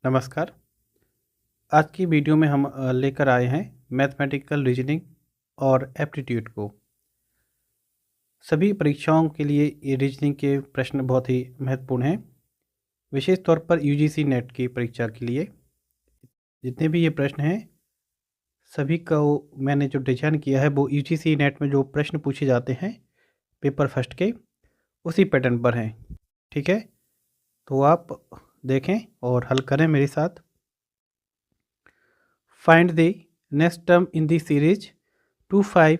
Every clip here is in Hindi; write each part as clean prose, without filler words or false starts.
नमस्कार। आज की वीडियो में हम लेकर आए हैं मैथमेटिकल रीजनिंग और एप्टीट्यूड को। सभी परीक्षाओं के लिए ये रीजनिंग के प्रश्न बहुत ही महत्वपूर्ण हैं, विशेष तौर पर यूजीसी नेट की परीक्षा के लिए। जितने भी ये प्रश्न हैं सभी का मैंने जो डिज़ाइन किया है वो यूजीसी नेट में जो प्रश्न पूछे जाते हैं पेपर फर्स्ट के उसी पैटर्न पर हैं। ठीक है, तो आप देखें और हल करें मेरे साथ। Find the next term in the series 2, 5,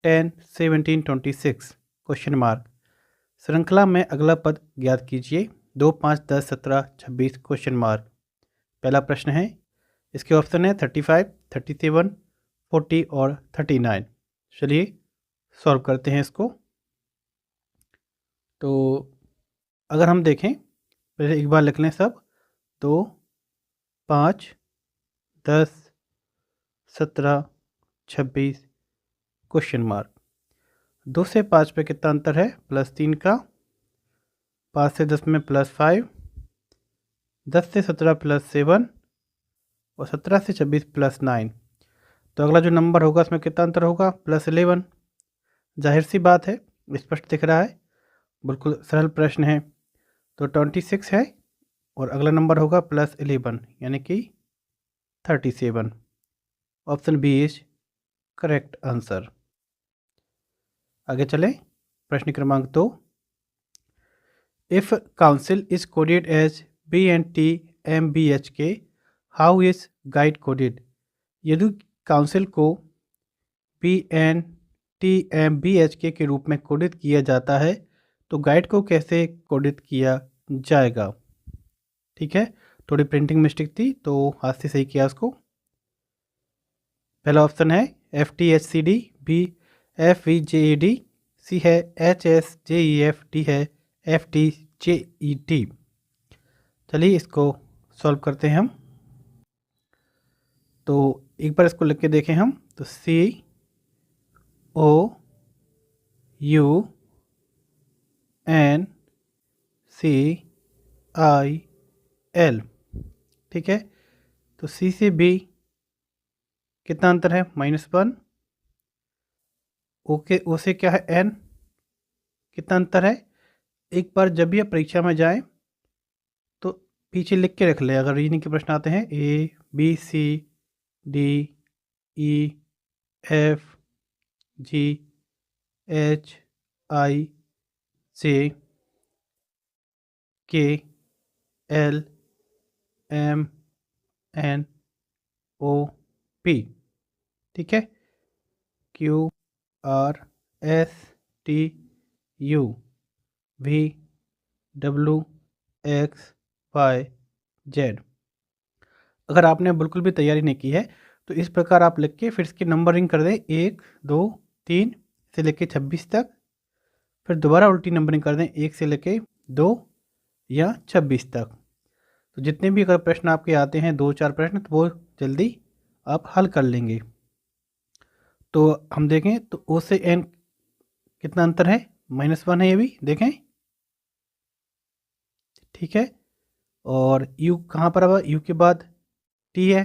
10, 17, 26 question mark. श्रृंखला में अगला पद ज्ञात कीजिए 2, 5, 10, 17, 26 क्वेश्चन मार्क। पहला प्रश्न है, इसके ऑप्शन है 35, 37, 40 और 39। चलिए सॉल्व करते हैं इसको। तो अगर हम देखें, पहले एक बार लिख लें सब। 2, 5, 10, 17, 26 क्वेश्चन मार्क। 2 से 5 पे कितना अंतर है? +3 का। 5 से 10 में +5, 10 से 17 +7 और 17 से 26 +9। तो अगला जो नंबर होगा उसमें कितना अंतर होगा? +11। जाहिर सी बात है, स्पष्ट दिख रहा है, बिल्कुल सरल प्रश्न है। तो 26 है और अगला नंबर होगा +11 यानी कि 37। Option B is correct answer. आगे चलें, प्रश्न क्रमांक 2। If council is coded as BNTMBHK, how is guide coded? यदि काउंसिल को BNTMBHK के रूप में कोडित किया जाता है तो गाइड को कैसे कोडित किया जाएगा? ठीक है, थोड़ी प्रिंटिंग मिस्टेक थी तो हाथ से सही किया उसको। पहला ऑप्शन है FTHCD, B FVJED, C है HSJEF, D है FTJET। चलिए इसको सॉल्व करते हैं हम। तो एक बार इसको लिख के देखें हम। तो COUNCIL, ठीक है। तो C से B कितना अंतर है? -1। ओके, O से क्या है? N, कितना अंतर है? एक बार जब भी आप परीक्षा में जाएं तो पीछे लिख के रख लें। अगर रीजनिंग के प्रश्न आते हैं ABCDEFGHIJKLMNOP, ठीक है। QRSTUVWXYZ। अगर आपने बिल्कुल भी तैयारी नहीं की है तो इस प्रकार आप लिख के फिर इसकी नंबरिंग कर दें 1, 2, 3 से लेके 26 तक। फिर दोबारा उल्टी नंबरिंग कर दें 1 से लेके 2 या 26 तक। तो जितने भी अगर प्रश्न आपके आते हैं 2-4 प्रश्न तो वो जल्दी आप हल कर लेंगे। तो हम देखें तो O से N कितना अंतर है? -1 है, ये भी देखें, ठीक है। और U कहाँ पर? अब U के बाद T है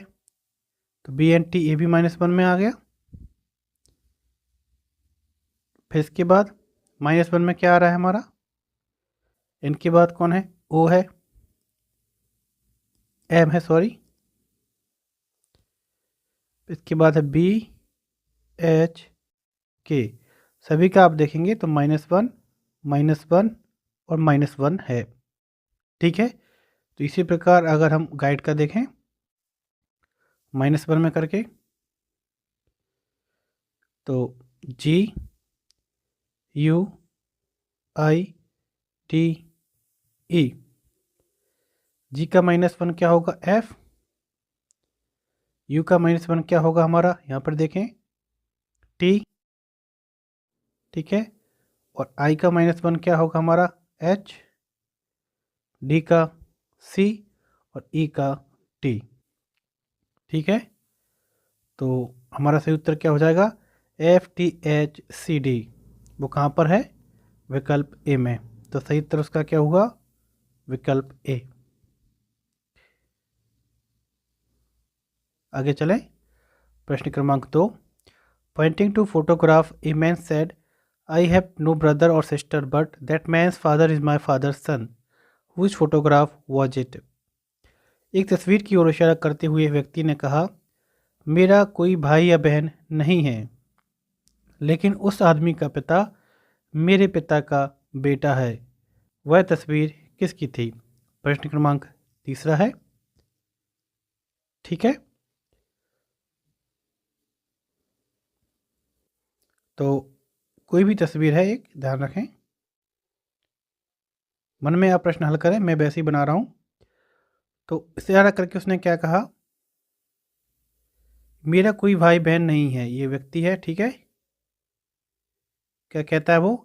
तो BNT ये भी -1 में आ गया। फिर इसके बाद -1 में क्या आ रहा है हमारा? N के बाद कौन है? O है, M है, सॉरी। इसके बाद है BHK। सभी का आप देखेंगे तो -1, -1 और -1 है, ठीक है। तो इसी प्रकार अगर हम गाइड का देखें -1 में करके तो GUIDE, G का -1 क्या होगा? F। U का -1 क्या होगा हमारा? यहाँ पर देखें T, ठीक है। और I का -1 क्या होगा हमारा? H, D का C और E का T, ठीक है। तो हमारा सही उत्तर क्या हो जाएगा? FTHCD। वो कहाँ पर है? विकल्प ए में। तो सही उत्तर उसका क्या होगा? विकल्प ए। आगे चलें। प्रश्न क्रमांक 2, pointing to photograph a man said, I have no brother और sister but that man's father is my father son, which photograph was it. एक तस्वीर की ओर इशारा करते हुए व्यक्ति ने कहा, मेरा कोई भाई या बहन नहीं है, लेकिन उस आदमी का पिता मेरे पिता का बेटा है। वह तस्वीर किसकी थी? प्रश्न क्रमांक 3 है। ठीक है, तो कोई भी तस्वीर है एक, ध्यान रखें, मन में आप प्रश्न हल करें, मैं वैसे ही बना रहा हूं। तो इशारा करके उसने क्या कहा, मेरा कोई भाई बहन नहीं है, ये व्यक्ति है। ठीक है, क्या कहता है वो,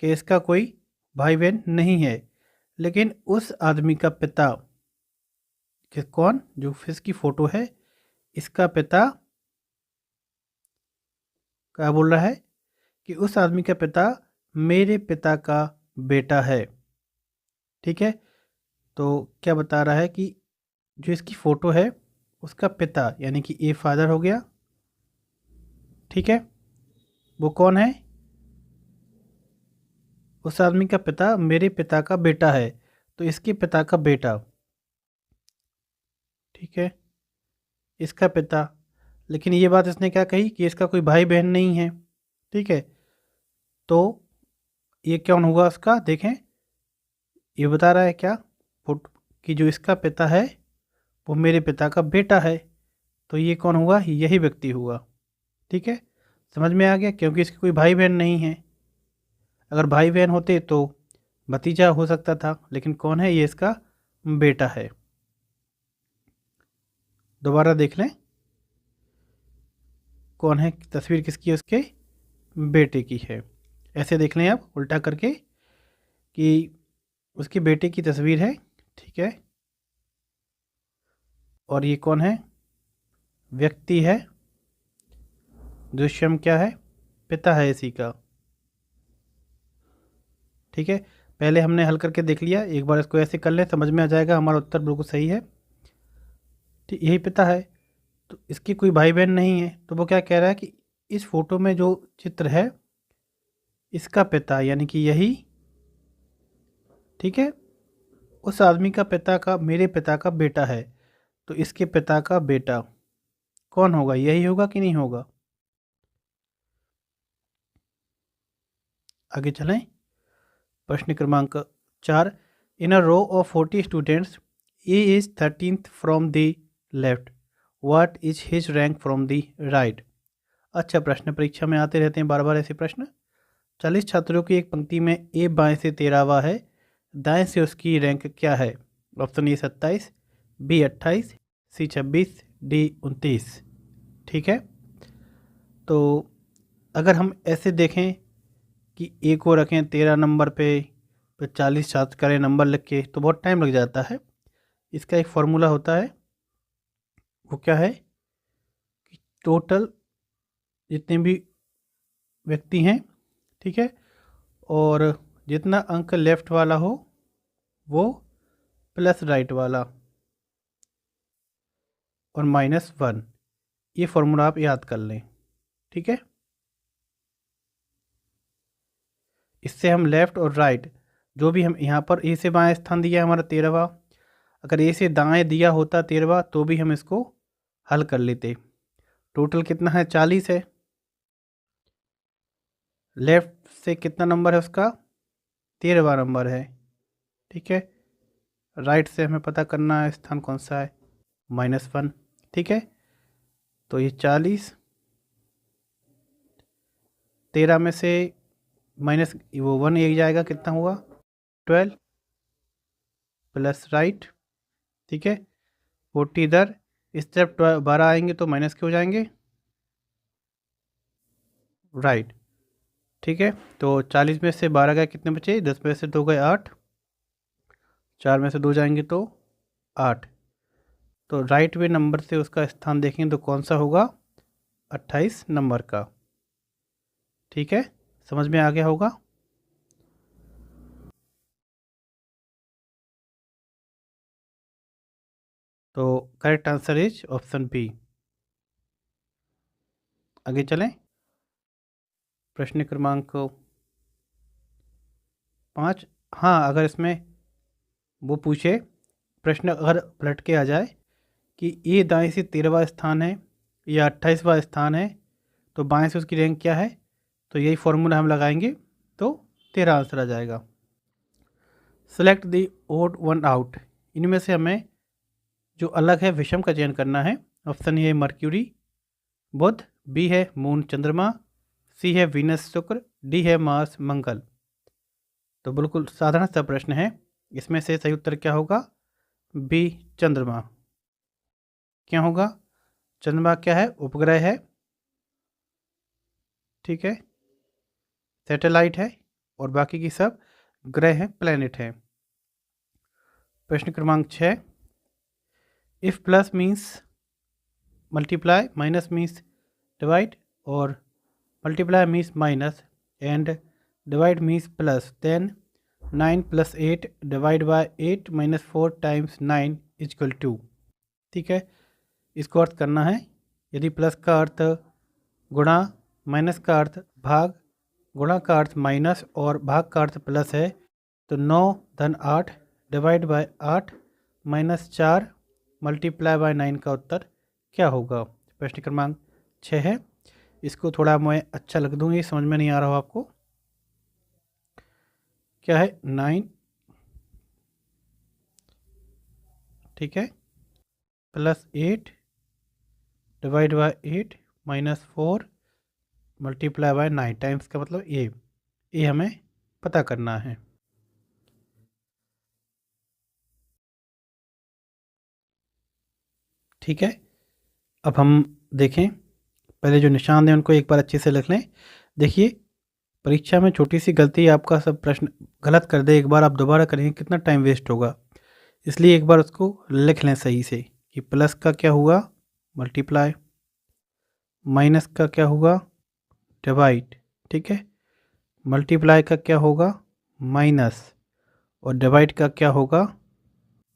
कि इसका कोई भाई बहन नहीं है, लेकिन उस आदमी का पिता, कि कौन, जो इसकी फोटो है, इसका पिता क्या बोल रहा है कि उस आदमी का पिता मेरे पिता का बेटा है। ठीक है, तो क्या बता रहा है कि जो इसकी फोटो है उसका पिता, यानी कि ए फादर हो गया। ठीक है, वो कौन है, उस आदमी का पिता मेरे पिता का बेटा है, तो इसके पिता का बेटा। ठीक है, इसका पिता, लेकिन ये बात इसने क्या कही कि इसका कोई भाई बहन नहीं है। ठीक है, तो ये कौन हुआ उसका, देखें, ये बता रहा है क्या, फोटो कि जो इसका पिता है वो मेरे पिता का बेटा है, तो ये कौन हुआ, यही व्यक्ति हुआ। ठीक है, समझ में आ गया, क्योंकि इसके कोई भाई बहन नहीं है। अगर भाई बहन होते तो भतीजा हो सकता था, लेकिन कौन है, ये इसका बेटा है। दोबारा देख लें, कौन है, तस्वीर किसकी है, उसके बेटे की है। ऐसे देख लें आप उल्टा करके कि उसके बेटे की तस्वीर है। ठीक है, और ये कौन है, व्यक्ति है, दृश्यम क्या है, पिता है इसी का। ठीक है, पहले हमने हल करके देख लिया, एक बार इसको ऐसे कर लें, समझ में आ जाएगा, हमारा उत्तर बिल्कुल सही है। ठीक, यही पिता है, तो इसकी कोई भाई बहन नहीं है, तो वो क्या कह रहा है कि इस फोटो में जो चित्र है इसका पिता, यानी कि यही, ठीक है, उस आदमी का पिता का मेरे पिता का बेटा है, तो इसके पिता का बेटा कौन होगा, यही होगा कि नहीं होगा। आगे चलें। प्रश्न क्रमांक 4, in a row of 40 students, A is 13th from the left, what is his rank from the right. अच्छा, प्रश्न परीक्षा में आते रहते हैं बार बार ऐसे प्रश्न। 40 छात्रों की एक पंक्ति में ए बाएं से 13वां है, दाएं से उसकी रैंक क्या है? Option A 27, B 28, C 26, D 29। ठीक है, तो अगर हम ऐसे देखें कि ए को रखें 13 नंबर पे, फिर 40 छात्र करें नंबर लिख के, तो बहुत टाइम लग जाता है। इसका एक फॉर्मूला होता है, वो क्या है कि टोटल जितने भी व्यक्ति हैं, ठीक है, और जितना अंक लेफ्ट वाला हो वो प्लस राइट वाला और -1, ये फॉर्मूला आप याद कर लें। ठीक है, इससे हम लेफ़्ट और राइट, जो भी हम यहाँ पर ए से बाएं स्थान दिया है हमारा 13वां, अगर ए से दाएं दिया होता 13वां तो भी हम इसको हल कर लेते। टोटल कितना है, 40 है, लेफ़्ट से कितना नंबर है उसका, 13वां नंबर है। ठीक है, राइट से हमें पता करना है स्थान कौन सा है, -1। ठीक है, तो ये 40, 13 में से माइनस वो 1 एक जाएगा, कितना हुआ, 12 प्लस राइट। ठीक है, 40 इधर, इस तरफ 12 आएंगे तो माइनस के हो जाएंगे, राइट। ठीक है, तो 40 में से 12 गए, कितने बचे, 10 में से 2 गए 8, 4 में से 2 जाएंगे तो 8, तो राइट वे नंबर से उसका स्थान देखेंगे तो कौन सा होगा, 28 नंबर का। ठीक है, समझ में आ गया होगा। तो correct answer is option B. आगे चलें। प्रश्न क्रमांक 5। हाँ, अगर इसमें वो पूछे, प्रश्न अगर पलट के आ जाए कि ये दाएं से 13वां स्थान है या 28वां स्थान है, तो बाएं से उसकी रैंक क्या है, तो यही फॉर्मूला हम लगाएंगे तो 13 आंसर आ जाएगा। Select the odd one out, इनमें से हमें जो अलग है विषम का चयन करना है। ऑप्शन ए मर्क्यूरी बुध, बी है मून चंद्रमा, सी है वीनस शुक्र, डी है मार्स मंगल। तो बिल्कुल साधारण सा प्रश्न है, इसमें से सही उत्तर क्या होगा, बी चंद्रमा। क्या होगा, चंद्रमा क्या है, उपग्रह है, ठीक है, सैटेलाइट है, और बाकी की सब ग्रह हैं, प्लैनेट हैं। प्रश्न क्रमांक 6। If plus means multiply, minus means divide, और multiply means minus and divide means plus, then 9 + 8 divide by 8 - 4 × 9 = 2। ठीक है, इसको अर्थ करना है। यदि प्लस का अर्थ गुणा, माइनस का अर्थ भाग, गुणा का अर्थ माइनस और भाग का अर्थ प्लस है, तो 9 × 8 डिवाइड बाय 8 - 4 मल्टीप्लाई बाय 9 का उत्तर क्या होगा। प्रश्न क्रमांक 6 है। इसको थोड़ा मैं अच्छा लिख दूँगी, समझ में नहीं आ रहा हो आपको। क्या है, 9, ठीक है, +8 divide by 8 - 4 multiply by 9 times का मतलब ये हमें पता करना है। ठीक है, अब हम देखें, पहले जो निशान दें उनको एक बार अच्छे से लिख लें। देखिए, परीक्षा में छोटी सी गलती आपका सब प्रश्न गलत कर दे, एक बार आप दोबारा करेंगे कितना टाइम वेस्ट होगा, इसलिए एक बार उसको लिख लें सही से कि प्लस का क्या हुआ, मल्टीप्लाई, माइनस का क्या हुआ, डिवाइड, ठीक है, मल्टीप्लाई का क्या होगा, माइनस, और डिवाइड का क्या होगा,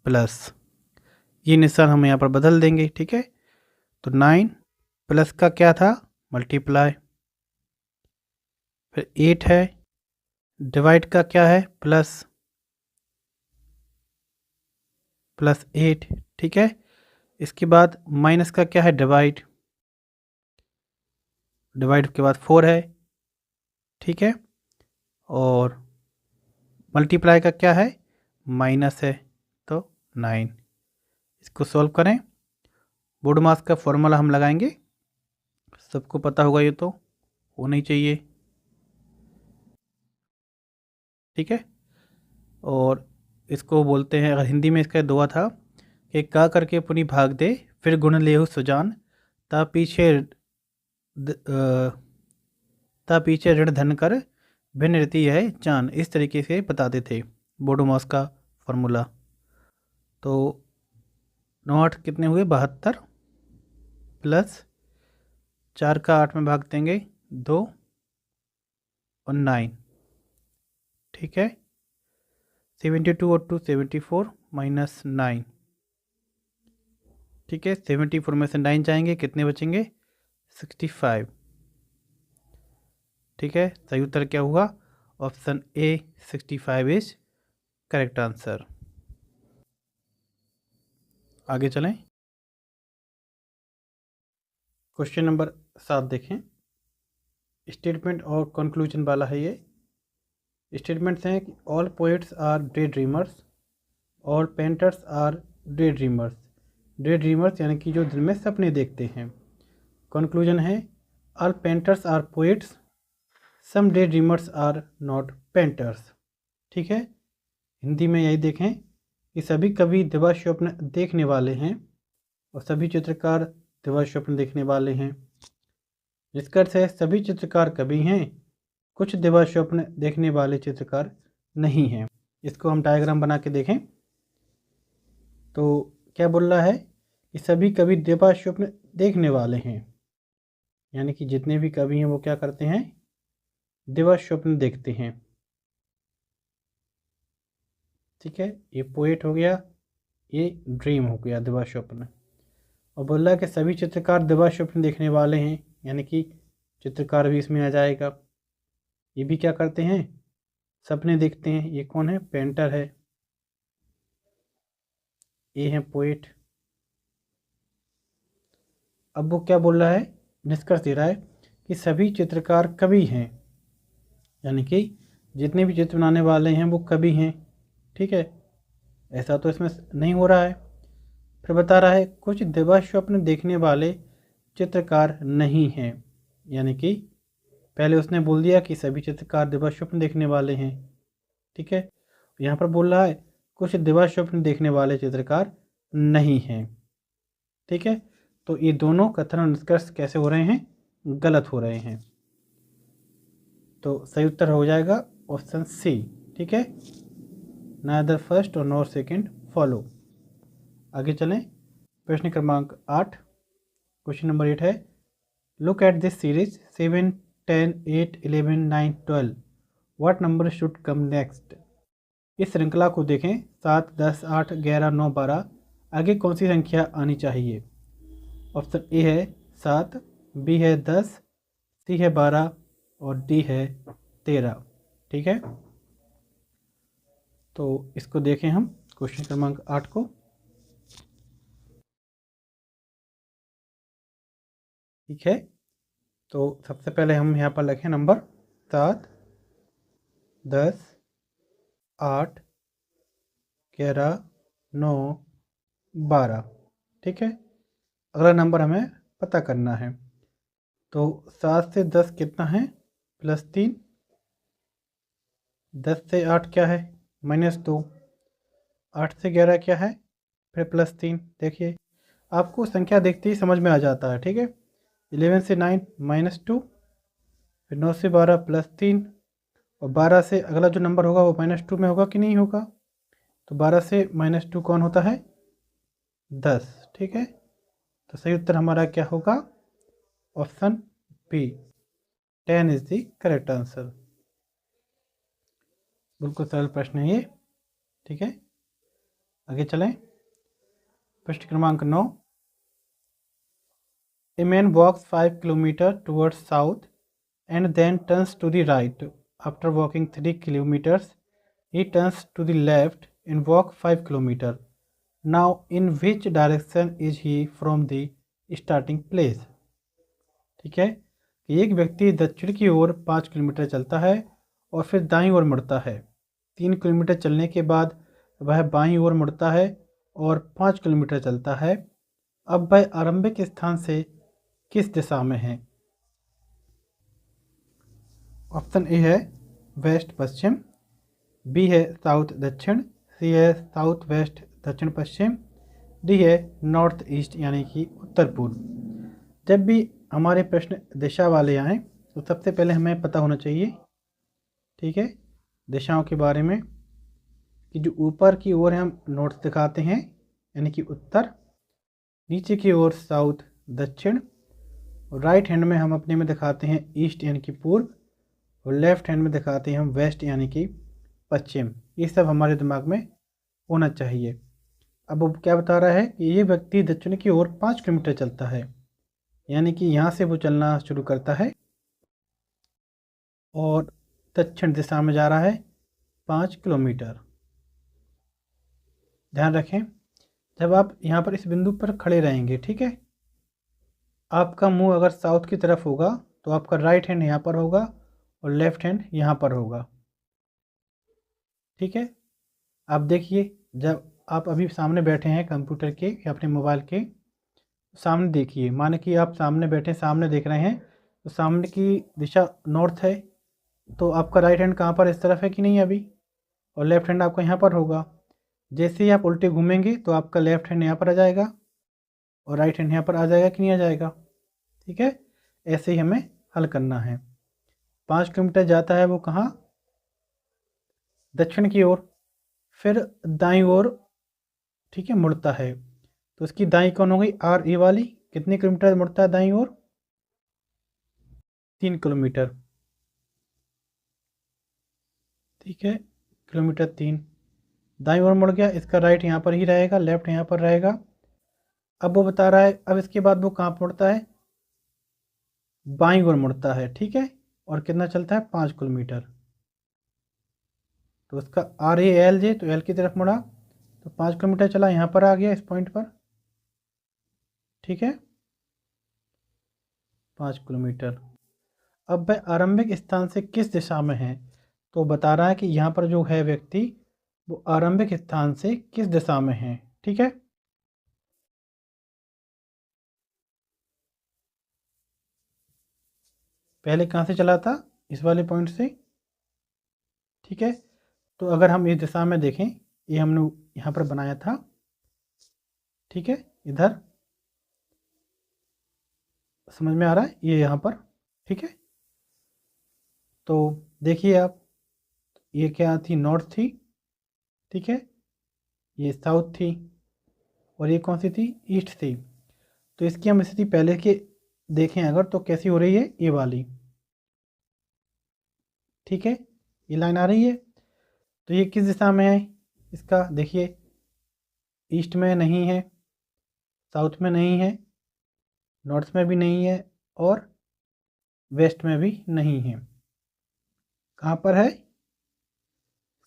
प्लस। ये निशान हम यहाँ पर बदल देंगे, ठीक है। तो 9 प्लस का क्या था, मल्टीप्लाई, फिर 8 है, डिवाइड का क्या है, +8, ठीक है। इसके बाद माइनस का क्या है, डिवाइड, डिवाइड के बाद 4 है, ठीक है, और मल्टीप्लाई का क्या है, माइनस है, तो 9। इसको सॉल्व करें। बोर्ड मास का फॉर्मूला हम लगाएंगे, सबको पता होगा, ये तो होना ही चाहिए, ठीक है। और इसको बोलते हैं, अगर हिंदी में इसका दुआ था कि का करके पुनी भाग दे, फिर गुण लेहु सुजान, ता पीछे ऋण धन कर, भिन्न रीति है चान। इस तरीके से बताते थे बोर्ड मास का फॉर्मूला। तो 9 8 कितने हुए, 72, प्लस 4 का 8 में भाग देंगे 2 और 9, ठीक है। 72 और 2 74 -9, ठीक है। 74 में से 9 जाएंगे, कितने बचेंगे, 65, ठीक है। सही उत्तर क्या हुआ, option A 65 is correct answer. आगे चलें, क्वेश्चन नंबर 7 देखें। स्टेटमेंट और कंक्लूजन वाला है ये। स्टेटमेंट्स हैं कि all poets are day dreamers, all painters are day dreamers. Day dreamers यानी कि जो दिल में सपने देखते हैं। कंक्लूजन है all painters are poets, some day dreamers are not painters, ठीक है। हिंदी में यही देखें कि सभी कवि दिवा स्वप्न देखने वाले हैं और सभी चित्रकार दिवा स्वप्न देखने वाले हैं। निष्कर्ष है सभी चित्रकार कवि हैं, कुछ दिवा स्वप्न देखने वाले चित्रकार नहीं हैं। इसको हम डायग्राम बना के देखें तो क्या बोल रहा है कि सभी कवि दिवा स्वप्न देखने वाले हैं, यानी कि जितने भी कवि हैं वो क्या करते हैं, दिवा स्वप्न देखते हैं, ठीक है। ये पोएट हो गया, ये ड्रीम हो गया, दिवा स्वप्न। और बोल रहा है कि सभी चित्रकार दिवा स्वप्न देखने वाले हैं, यानी कि चित्रकार भी इसमें आ जाएगा। ये भी क्या करते हैं, सपने देखते हैं। ये कौन है, पेंटर है। ये है पोएट। अब वो क्या बोल रहा है, निष्कर्ष दे रहा है कि सभी चित्रकार कवि हैं, यानी कि जितने भी चित्र बनाने वाले हैं वो कवि हैं। ठीक है, ऐसा तो इसमें नहीं हो रहा है। फिर बता रहा है कुछ दिवा स्वप्न देखने वाले चित्रकार नहीं हैं, यानी कि पहले उसने बोल दिया कि सभी चित्रकार दिवा स्वप्न देखने वाले हैं। ठीक है, यहाँ पर बोल रहा है कुछ दिवा स्वप्न देखने वाले चित्रकार नहीं हैं। ठीक है, तो ये दोनों कथन और निष्कर्ष कैसे हो रहे हैं, गलत हो रहे हैं। तो सही उत्तर हो जाएगा ऑप्शन सी। ठीक है, नादर फर्स्ट और नॉर सेकंड फॉलो। आगे चलें, प्रश्न क्रमांक 8। क्वेश्चन नंबर 8 है, look at this series 7, 10, 8, 11, 9, 12, what number should come next. इस श्रृंखला को देखें, 7, 10, 8, 11, 9, 12, आगे कौन सी संख्या आनी चाहिए। ऑप्शन ए है 7, बी है 10, सी है 12 और डी है 13। ठीक है, तो इसको देखें हम क्वेश्चन क्रमांक 8 को। ठीक है, तो सबसे पहले हम यहाँ पर लिखें नंबर 7, 10, 8, 11, 9, 12। ठीक है, अगला नंबर हमें पता करना है। तो 7 से 10 कितना है, +3। 10 से 8 क्या है, -2। 8 से 11 क्या है, फिर +3। देखिए, आपको संख्या देखते ही समझ में आ जाता है। ठीक है, 11 से 9 -2, फिर 9 से 12 +3, और 12 से अगला जो नंबर होगा वो -2 में होगा कि नहीं होगा। तो 12 से -2 कौन होता है, 10। ठीक है, तो सही उत्तर हमारा क्या होगा, option B, 10 is the correct answer. बिल्कुल सरल प्रश्न है ये। ठीक है, आगे चलें, प्रश्न क्रमांक 9। A man walks 5 kilometers towards south and then turns to the right. After walking 3 kilometers, he turns to the left and walks 5 kilometers. Now, in which direction is he from the starting place? ठीक है, कि एक व्यक्ति दक्षिण की ओर 5 किलोमीटर चलता है और फिर दाईं ओर मुड़ता है। 3 किलोमीटर चलने के बाद वह बाईं ओर मुड़ता है और 5 किलोमीटर चलता है। अब वह आरंभिक स्थान से किस दिशा में है। ऑप्शन ए है वेस्ट पश्चिम, बी है साउथ दक्षिण, सी है साउथ वेस्ट दक्षिण पश्चिम, डी है नॉर्थ ईस्ट यानी कि उत्तर पूर्व। जब भी हमारे प्रश्न दिशा वाले आएँ तो सबसे पहले हमें पता होना चाहिए, ठीक है, दिशाओं के बारे में, कि जो ऊपर की ओर हम नॉर्थ दिखाते हैं यानी कि उत्तर, नीचे की ओर साउथ दक्षिण, और राइट हैंड में हम अपने में दिखाते हैं ईस्ट यानी कि पूर्व, और लेफ्ट हैंड में दिखाते हैं हम वेस्ट यानी कि पश्चिम। ये सब हमारे दिमाग में होना चाहिए। अब वो क्या बता रहा है कि ये व्यक्ति दक्षिण की ओर 5 किलोमीटर चलता है, यानी कि यहाँ से वो चलना शुरू करता है और दक्षिण दिशा में जा रहा है 5 किलोमीटर। ध्यान रखें, जब आप यहाँ पर इस बिंदु पर खड़े रहेंगे, ठीक है, आपका मुंह अगर साउथ की तरफ होगा तो आपका राइट हैंड यहाँ पर होगा और लेफ्ट हैंड यहाँ पर होगा। ठीक है, आप देखिए, जब आप अभी सामने बैठे हैं कंप्यूटर के या अपने मोबाइल के सामने, देखिए, माने कि आप सामने बैठे, सामने देख रहे हैं, तो सामने की दिशा नॉर्थ है, तो आपका राइट हैंड कहाँ पर, इस तरफ है कि नहीं अभी, और लेफ्ट हैंड आपका यहाँ पर होगा। जैसे ही आप उल्टे घूमेंगे तो आपका लेफ्ट हैंड यहाँ पर आ जाएगा और राइट हैंड यहाँ पर आ जाएगा कि नहीं आ जाएगा। ठीक है, ऐसे ही हमें हल करना है। 5 किलोमीटर जाता है वो कहाँ, दक्षिण की ओर, फिर दाईं ओर, ठीक है, मुड़ता है, तो इसकी दाईं कौन हो गई, आर ए वाली, कितने किलोमीटर मुड़ता है दाईं ओर, 3 किलोमीटर। ठीक है, किलोमीटर 3 दाईं ओर मुड़ गया, इसका राइट यहाँ पर ही रहेगा, लेफ्ट यहाँ पर रहेगा। अब वो बता रहा है, अब इसके बाद वो कहाँ मुड़ता है, बाईं ओर मुड़ता है, ठीक है, और कितना चलता है 5 किलोमीटर। तो उसका आर ए एल जे, तो एल की तरफ मुड़ा तो 5 किलोमीटर चला, यहाँ पर आ गया इस पॉइंट पर, ठीक है, 5 किलोमीटर। अब वह आरंभिक स्थान से किस दिशा में है, तो बता रहा है कि यहाँ पर जो है व्यक्ति वो आरंभिक स्थान से किस दिशा में है, ठीक है। पहले कहाँ से चला था, इस वाले पॉइंट से, ठीक है। तो अगर हम इस दिशा में देखें, ये हमने यहाँ पर बनाया था, ठीक है, इधर समझ में आ रहा है, ये यहाँ पर, ठीक है। तो देखिए आप, ये क्या थी, नॉर्थ थी, ठीक है, ये साउथ थी, और ये कौन सी थी, ईस्ट थी। तो इसकी हम स्थिति पहले के देखें अगर, तो कैसी हो रही है, ये वाली, ठीक है, ये लाइन आ रही है। तो ये किस दिशा में है, इसका देखिए, ईस्ट में नहीं है, साउथ में नहीं है, नॉर्थ में भी नहीं है, और वेस्ट में भी नहीं है। कहाँ पर है,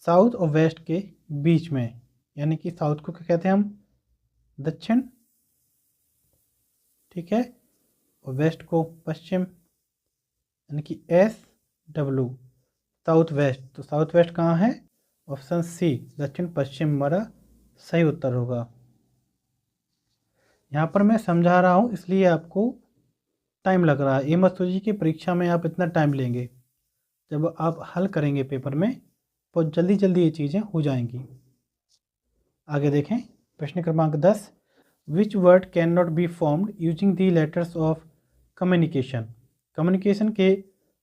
साउथ और वेस्ट के बीच में, यानी कि साउथ को क्या कहते हैं हम, दक्षिण, ठीक है, और वेस्ट को पश्चिम, यानी कि एस डब्लू, साउथ वेस्ट। तो साउथ वेस्ट कहाँ है, ऑप्शन सी, दक्षिण पश्चिम हमारा सही उत्तर होगा। यहाँ पर मैं समझा रहा हूँ इसलिए आपको टाइम लग रहा है, ये मत सोचिए कि परीक्षा में आप इतना टाइम लेंगे, जब आप हल करेंगे पेपर में तो जल्दी जल्दी ये चीज़ें हो जाएंगी। आगे देखें, प्रश्न क्रमांक 10, which word can not be formed using the letters of communication. Communication के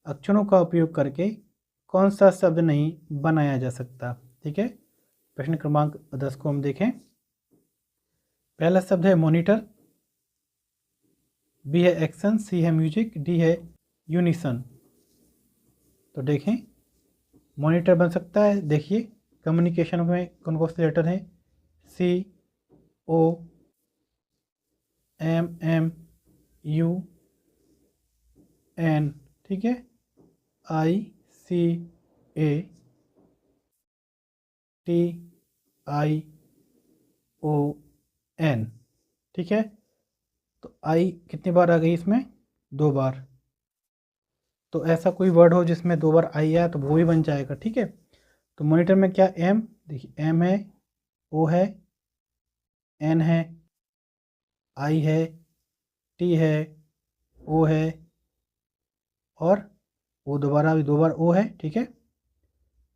अक्षरों का उपयोग करके कौन सा शब्द नहीं बनाया जा सकता, ठीक है। प्रश्न क्रमांक 10 को हम देखें, पहला शब्द है मॉनिटर, बी है एक्शन, सी है म्यूजिक, डी है यूनिसन। तो देखें, मॉनिटर बन सकता है, देखिए कम्युनिकेशन में कौन कौन से लेटर हैं, सी, ओ, एम, एम, यू, एन, ठीक है, आई, सी, ए, टी, आई, ओ, एन, ठीक है। तो आई कितनी बार आ गई इसमें, 2 बार। तो ऐसा कोई वर्ड हो जिसमें 2 बार आई आया तो वो भी बन जाएगा, ठीक है। तो मॉनिटर में क्या, एम, देखिए एम है, ओ है, एन है, आई है, टी है, ओ है, और ओ दोबारा भी 2 बार ओ है, ठीक है,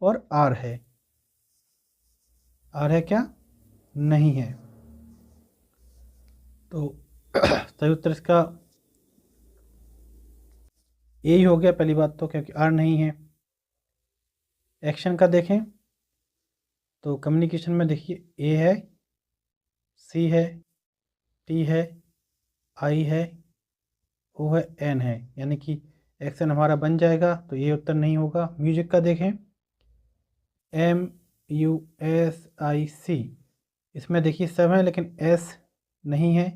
और आर है। आर है क्या, नहीं है। तो सही उत्तर इसका यही हो गया पहली बात तो, क्योंकि आर नहीं है। एक्शन का देखें तो कम्युनिकेशन में देखिए, ए है, सी है, टी है, आई है, ओ है, एन है, यानी कि एक्शन हमारा बन जाएगा, तो ये उत्तर नहीं होगा। म्यूजिक का देखें, एम, यू, एस, आई, सी, इसमें देखिए सब है लेकिन एस नहीं है,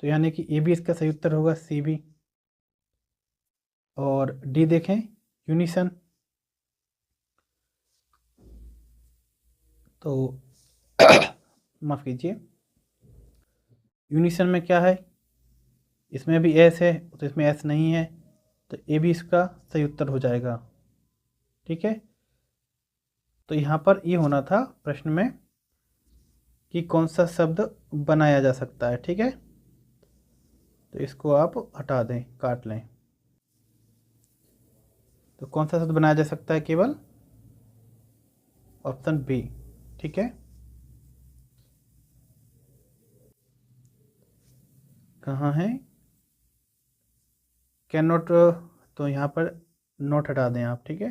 तो यानी कि ए भी इसका सही उत्तर होगा, सी भी। और डी देखें, यूनिसन, तो माफ़ कीजिए, यूनिसन में क्या है, इसमें भी एस है तो इसमें एस नहीं है, तो ए भी इसका सही उत्तर हो जाएगा, ठीक है। तो यहाँ पर ये होना था प्रश्न में कि कौन सा शब्द बनाया जा सकता है, ठीक है। तो इसको आप हटा दें, काट लें। तो कौन सा शब्द बनाया जा सकता है, केवल ऑप्शन बी, ठीक है। कहाँ है, कैन नॉट, तो यहाँ पर नोट हटा दें आप, ठीक है।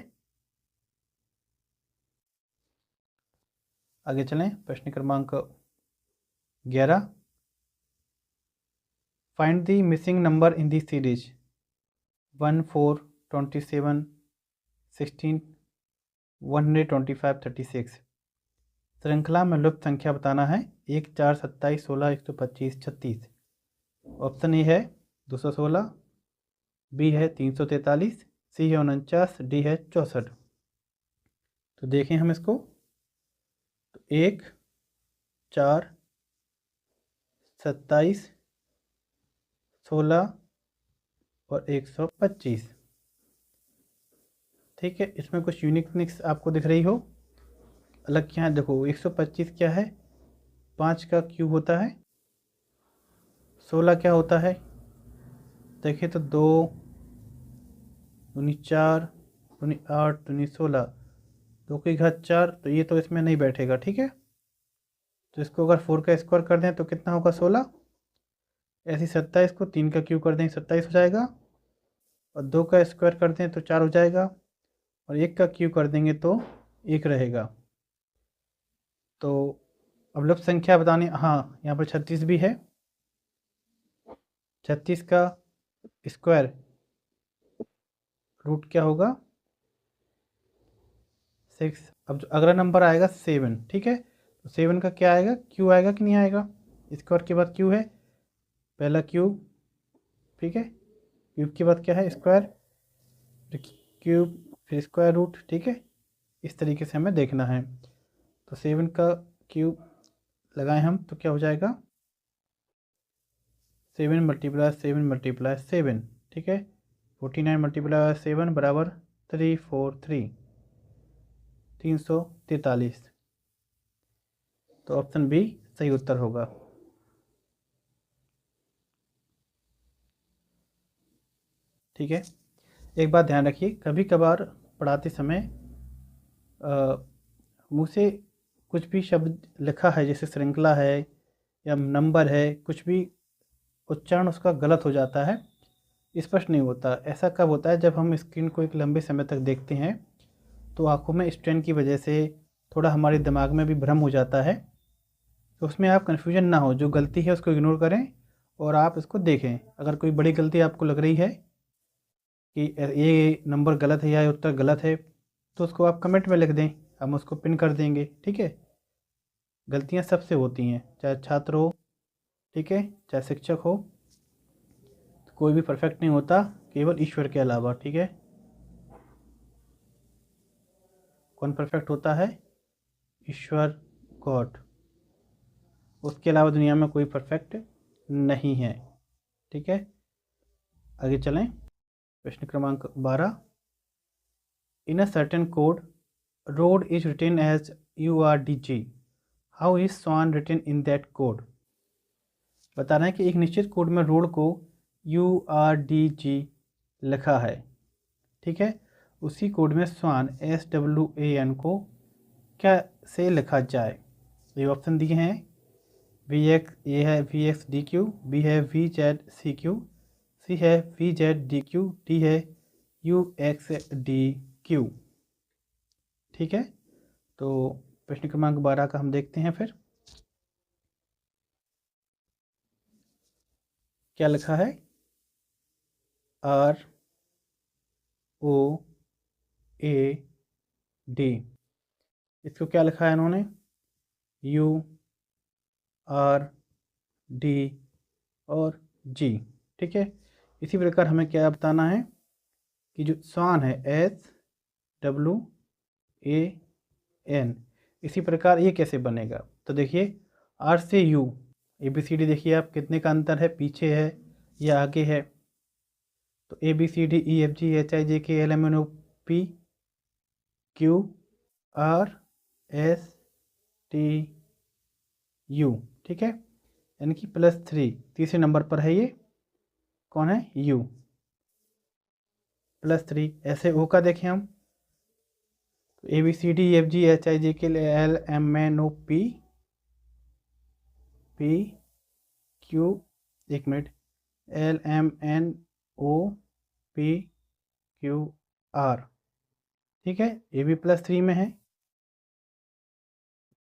आगे चलें, प्रश्न क्रमांक 11, find the missing number in the series 1, 4, 27, 16, 125, 36। श्रृंखला में लुप्त संख्या बताना है, 1, 4, 27, 16, 125, 36। ऑप्शन ए है 216, बी है 343, सी है 49, डी है 64। तो देखें हम इसको, तो 1, 4, 27, 16 और 125। ठीक है, इसमें कुछ यूनिकनेस आपको दिख रही हो अलग क्या है। देखो 125 क्या है, 5 का क्यूब होता है। 16 क्या होता है, देखिए तो 2 दूनी 4 दूनी 8 दूनी 16, 2 की घात 4, तो ये तो इसमें नहीं बैठेगा। ठीक है, तो इसको अगर 4 का स्क्वायर कर दें तो कितना होगा 16। ऐसे 27 को 3 का क्यूब कर दें 27 हो जाएगा, और 2 का स्क्वायर कर दें तो 4 हो जाएगा, और 1 का क्यूब कर देंगे तो 1 रहेगा। तो अब लुप्त संख्या बतानी, हाँ यहाँ पर 36 भी है। 36 का स्क्वायर रूट क्या होगा 6। अब जो अगला नंबर आएगा 7। ठीक है, तो 7 का क्या आएगा, क्यू आएगा कि नहीं आएगा। स्क्वायर के बाद क्यू है, पहला क्यूब। ठीक है, क्यूब के बाद क्या है स्क्वायर, क्यूब फिर स्क्वायर रूट। ठीक है, इस तरीके से हमें देखना है। तो 7 का क्यूब लगाएं हम तो क्या हो जाएगा 7 मल्टीप्लाई 7 मल्टीप्लाई 7। ठीक है, 49 मल्टीप्लाई 7 बराबर 343, 343। तो ऑप्शन बी सही उत्तर होगा। ठीक है, एक बात ध्यान रखिए, कभी कभार पढ़ाते समय मुँह से कुछ भी शब्द लिखा है, जैसे श्रृंखला है या नंबर है, कुछ भी उच्चारण उसका गलत हो जाता है, स्पष्ट नहीं होता। ऐसा कब होता है, जब हम स्क्रीन को एक लंबे समय तक देखते हैं तो आँखों में स्ट्रेन की वजह से थोड़ा हमारे दिमाग में भी भ्रम हो जाता है। तो उसमें आप कन्फ्यूजन ना हो, जो गलती है उसको इग्नोर करें और आप इसको देखें। अगर कोई बड़ी गलती आपको लग रही है कि ये नंबर गलत है या ये उत्तर गलत है, तो उसको आप कमेंट में लिख दें, हम उसको पिन कर देंगे। ठीक है, गलतियाँ सबसे होती हैं, चाहे छात्र हो, ठीक है, चाहे शिक्षक हो, कोई भी परफेक्ट नहीं होता, केवल ईश्वर के अलावा। ठीक है, कौन परफेक्ट होता है, ईश्वर, गॉड। उसके अलावा दुनिया में कोई परफेक्ट नहीं है। ठीक है, आगे चलें। प्रश्न क्रमांक 12। In a certain code road is written as URDG, how is swan written in that code. बता रहे हैं कि एक निश्चित कोड में रोड को URDG लिखा है। ठीक है, उसी कोड में स्वान SWAN को क्या से लिखा जाए। ये ऑप्शन दिए हैं, ये है VXDQ, बी है VZCQ, सी है VZDQ, डी है UXDQ। ठीक है, तो प्रश्न क्रमांक 12 का हम देखते हैं फिर क्या लिखा है। ROAD, इसको क्या लिखा है इन्होंने URD और G। ठीक है, इसी प्रकार हमें क्या बताना है कि जो स्वान है SWAN, इसी प्रकार ये कैसे बनेगा। तो देखिए R से U, ABCD देखिए आप कितने का अंतर है, पीछे है या आगे है। तो ABCDEFGHIJKLMNOP QRSTU। ठीक है, यानी कि +3 तीसरे नंबर पर है, ये कौन है U, +3। ऐसे O का देखें हम, तो ABCDEFGHIJKLMNOP PQ, एक मिनट, LMNOPQR। ठीक है, ये भी +3 में है,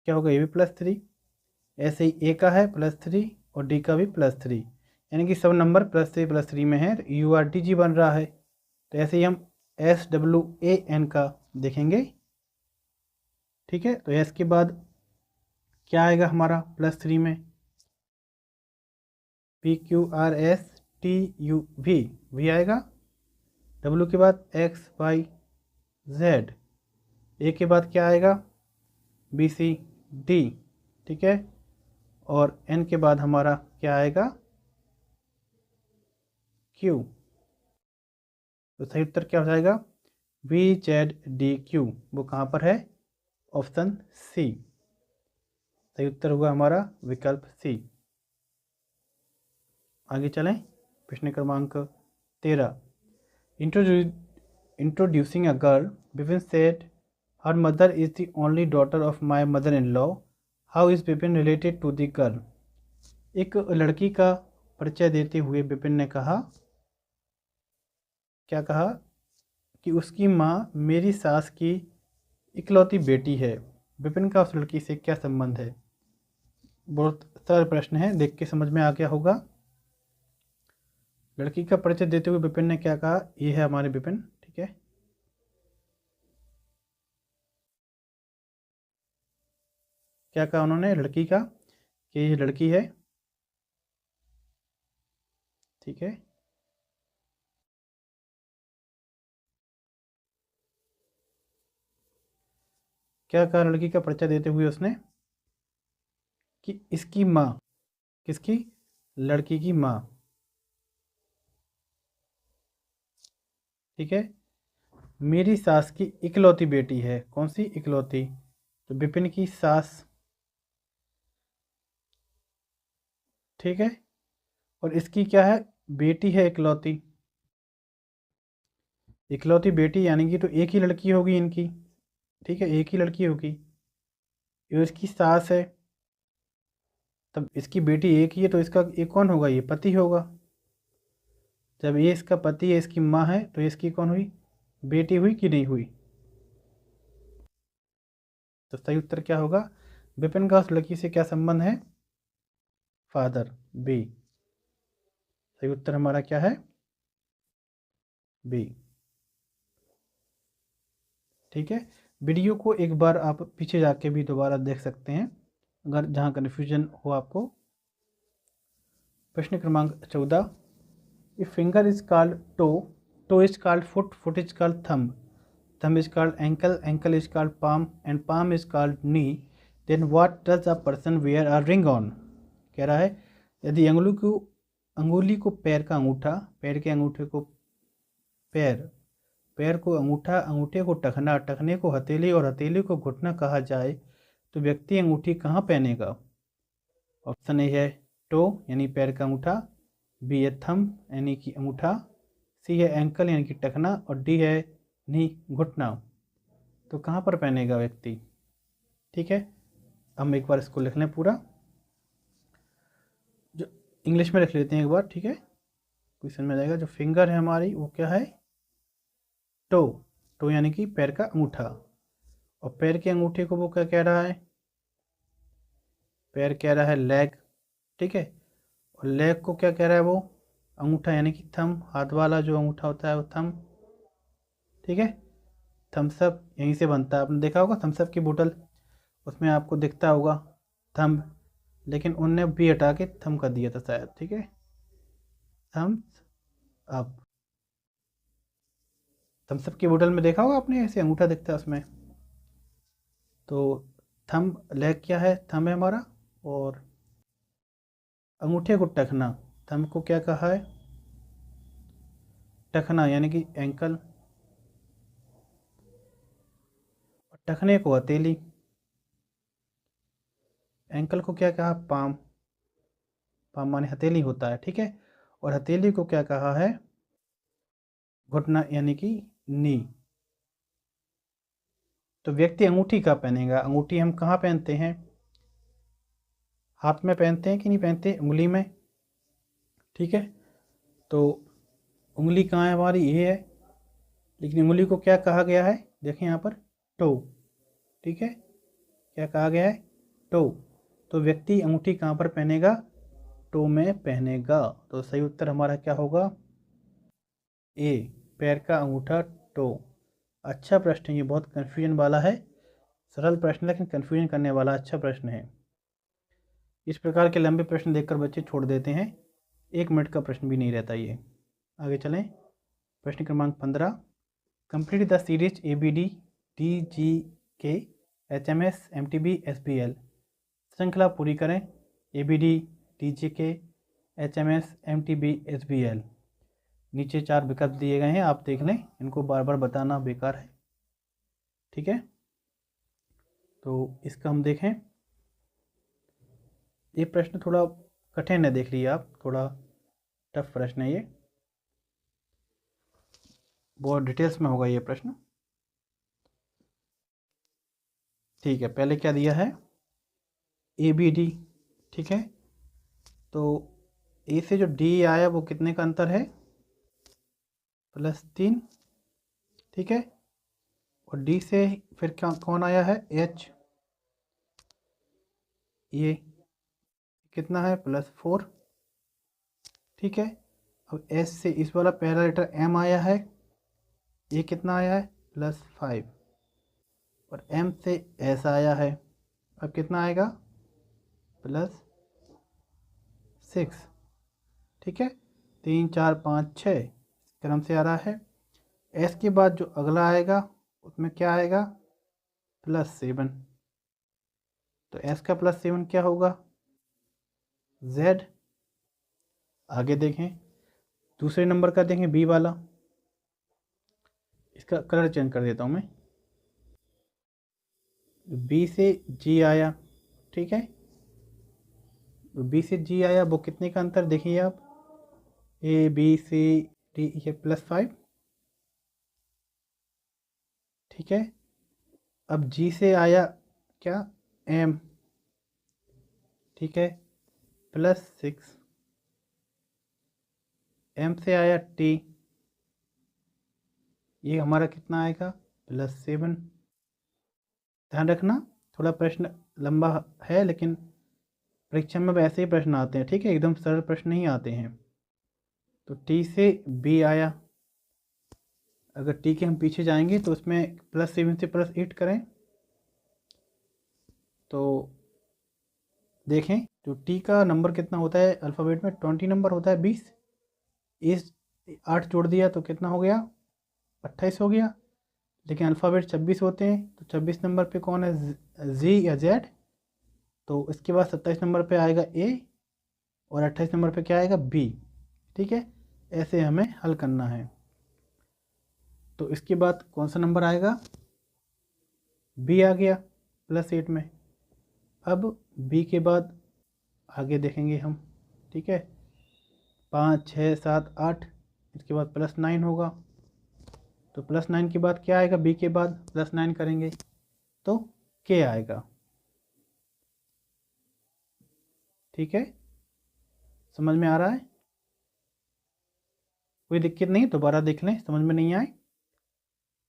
क्या होगा ये भी +3। ऐसे ही ए का है +3 और डी का भी +3, यानी कि सब नंबर +3 में है, URDG बन रहा है। तो ऐसे ही हम SWAN का देखेंगे। ठीक है, तो एस के बाद क्या आएगा हमारा +3 में, PQRSTU, भी आएगा। डब्ल्यू के बाद एक्स वाई जेड, ए के बाद क्या आएगा बी सी डी, ठीक है, और एन के बाद हमारा क्या आएगा क्यू। तो सही उत्तर क्या हो जाएगा वी जेड डी क्यू, वो कहाँ पर है ऑप्शन सी। सही उत्तर हुआ हमारा विकल्प सी। आगे चलें, प्रश्न क्रमांक 13। Introducing a girl, Vipin said her mother is the only daughter of my mother in law, how is Vipin related to the girl. एक लड़की का परिचय देते हुए विपिन ने कहा, क्या कहा कि उसकी माँ मेरी सास की इकलौती बेटी है। विपिन का उस लड़की से क्या संबंध है। बहुत सरल प्रश्न है, देख के समझ में आ गया होगा। लड़की का परिचय देते हुए विपिन ने क्या कहा, ये है हमारे विपिन, ठीक है। क्या कहा उन्होंने लड़की का कि ये लड़की है, ठीक है। क्या कहा लड़की का परिचय देते हुए उसने कि इसकी माँ, किसकी, लड़की की माँ, ठीक है, मेरी सास की इकलौती बेटी है। कौन सी इकलौती, तो विपिन की सास, ठीक है, और इसकी क्या है बेटी है इकलौती। इकलौती बेटी यानी कि तो एक ही लड़की होगी इनकी, ठीक है, एक ही लड़की होगी। ये इसकी सास है, तब इसकी बेटी एक ही है, तो इसका एक कौन होगा, ये पति होगा। जब ये इसका पति है, इसकी माँ है, तो इसकी कौन हुई, बेटी हुई कि नहीं हुई। तो सही उत्तर क्या होगा, विपिन का उस लड़की से क्या संबंध है, फादर, बी। सही उत्तर हमारा क्या है, बी, ठीक है। वीडियो को एक बार आप पीछे जाके भी दोबारा देख सकते हैं अगर जहाँ कन्फ्यूजन हो आपको। प्रश्न क्रमांक 14। If finger is called toe, toe is called foot, foot is called thumb, thumb is called ankle, ankle is called palm, and palm is called knee, then what does a person wear a ring on। कह रहा है यदि अंगुली को पैर का अंगूठा, पैर के अंगूठे को पैर, पैर को अंगूठा, अंगूठे को टखना, टखने को हथेली और हथेली को घुटना कहा जाए तो व्यक्ति अंगूठी कहाँ पहनेगा। ऑप्शन ए है टो यानी पैर का अंगूठा, बी है थंब यानी कि अंगूठा, सी है एंकल यानी कि टखना, और डी है नी घुटना। तो कहाँ पर पहनेगा व्यक्ति, ठीक है। हम एक बार इसको लिख लें पूरा, जो इंग्लिश में लिख लेते हैं एक बार, ठीक है, क्वेश्चन में जाएगा। जो फिंगर है हमारी वो क्या है, टो, टो यानी कि पैर का अंगूठा, और पैर के अंगूठे को वो क्या कह रहा है, पैर कह रहा है लेग, ठीक है, और लेग को क्या कह रहा है वो अंगूठा यानी कि थंब, हाथ वाला जो अंगूठा होता है वो थंब, ठीक है। थम्सअप यहीं से बनता है, आपने देखा होगा थम्सअप की बोतल, उसमें आपको दिखता होगा थंब, लेकिन उनने बी हटा के थंब कर दिया था शायद, ठीक है, थम्स अप। थम्सअप की बोतल में देखा होगा आपने ऐसे अंगूठा दिखता है उसमें। तो थंब, लेग क्या है, थंब है हमारा, और अंगूठे को टखना, थंब को क्या कहा है टखना यानी कि एंकल, टखने को हथेली, एंकल को क्या कहा पाम, पाम माने हथेली होता है, ठीक है, और हथेली को क्या कहा है घुटना यानी कि नी। तो व्यक्ति अंगूठी कहाँ पहनेगा, अंगूठी हम कहाँ पहनते हैं, हाथ में पहनते हैं कि नहीं पहनते, उंगली में, ठीक है। तो उंगली कहाँ है हमारी, ये है, लेकिन उंगली को क्या कहा गया है, देखें यहाँ पर टो, ठीक है, क्या कहा गया है टो। तो व्यक्ति अंगूठी कहाँ पर पहनेगा, टो में पहनेगा। तो सही उत्तर हमारा क्या होगा, ए, पैर का अंगूठा टो। अच्छा प्रश्न है ये, बहुत कन्फ्यूजन वाला है, सरल प्रश्न लेकिन कन्फ्यूजन करने वाला अच्छा प्रश्न है। इस प्रकार के लंबे प्रश्न देखकर बच्चे छोड़ देते हैं, 1 मिनट का प्रश्न भी नहीं रहता ये। आगे चलें, प्रश्न क्रमांक 15, complete the series ABD DGK HMS MTB SBL। श्रृंखला पूरी करें ABD DGK HMS MTB SBL। नीचे 4 विकल्प दिए गए हैं, आप देख लें, इनको बार बार बताना बेकार है, ठीक है। तो इसका हम देखें, ये प्रश्न थोड़ा कठिन है, देख लीजिए आप, थोड़ा टफ प्रश्न है ये, बहुत डिटेल्स में होगा ये प्रश्न, ठीक है। पहले क्या दिया है, ABD, ठीक है। तो ए से जो D आया वो कितने का अंतर है, +3, ठीक है। और D से फिर क्या कौन आया है, H, ये कितना है, +4, ठीक है। अब S से इस वाला पहला लेटर M आया है, ये कितना आया है, +5। और M से S आया है, अब कितना आएगा, +6, ठीक है। 3 4 5 6 क्रम से आ रहा है। S के बाद जो अगला आएगा उसमें क्या आएगा, +7। तो S का +7 क्या होगा, Z। आगे देखें, दूसरे नंबर का देखें B वाला, इसका कलर चेंज कर देता हूँ मैं। B से G आया, ठीक है। B से G आया, वो कितने का अंतर देखिए आप, ABCD, ये +5, ठीक है। अब G से आया क्या, M, ठीक है, +6। M से आया T, ये हमारा कितना आएगा, +7। ध्यान रखना, थोड़ा प्रश्न लंबा है, लेकिन परीक्षा में ऐसे ही प्रश्न आते हैं, ठीक है, एकदम सरल प्रश्न नहीं आते हैं। तो T से B आया, अगर T के हम पीछे जाएंगे तो उसमें +7 से +8 करें तो देखें, जो T का नंबर कितना होता है अल्फ़ाबेट में, 20 नंबर होता है, 20। इस 8 जोड़ दिया तो कितना हो गया, 28 हो गया। लेकिन अल्फ़ाबेट 26 होते हैं, तो 26 नंबर पे कौन है, Z या Z। तो इसके बाद 27 नंबर पे आएगा A, और 28 नंबर पे क्या आएगा, B, ठीक है। ऐसे हमें हल करना है। तो इसके बाद कौन सा नंबर आएगा, B आ गया +8 में। अब B के बाद आगे देखेंगे हम, ठीक है, 5 6 7 8, इसके बाद +9 होगा। तो +9 के बाद क्या आएगा, B के बाद +9 करेंगे तो K आएगा, ठीक है। समझ में आ रहा है, कोई दिक्कत नहीं, दोबारा देख लें समझ में नहीं आए।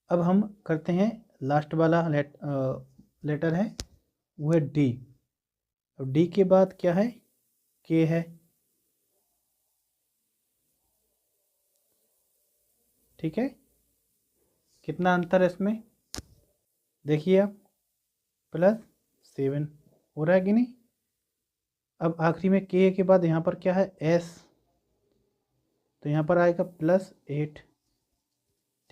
अब हम करते हैं लास्ट वाला लेटर है, वो है D। अब D के बाद क्या है, K है, ठीक है। कितना अंतर है इसमें, देखिए आप, +7 हो रहा है कि नहीं। अब आखिरी में K के बाद यहाँ पर क्या है, S, तो यहाँ पर आएगा +8,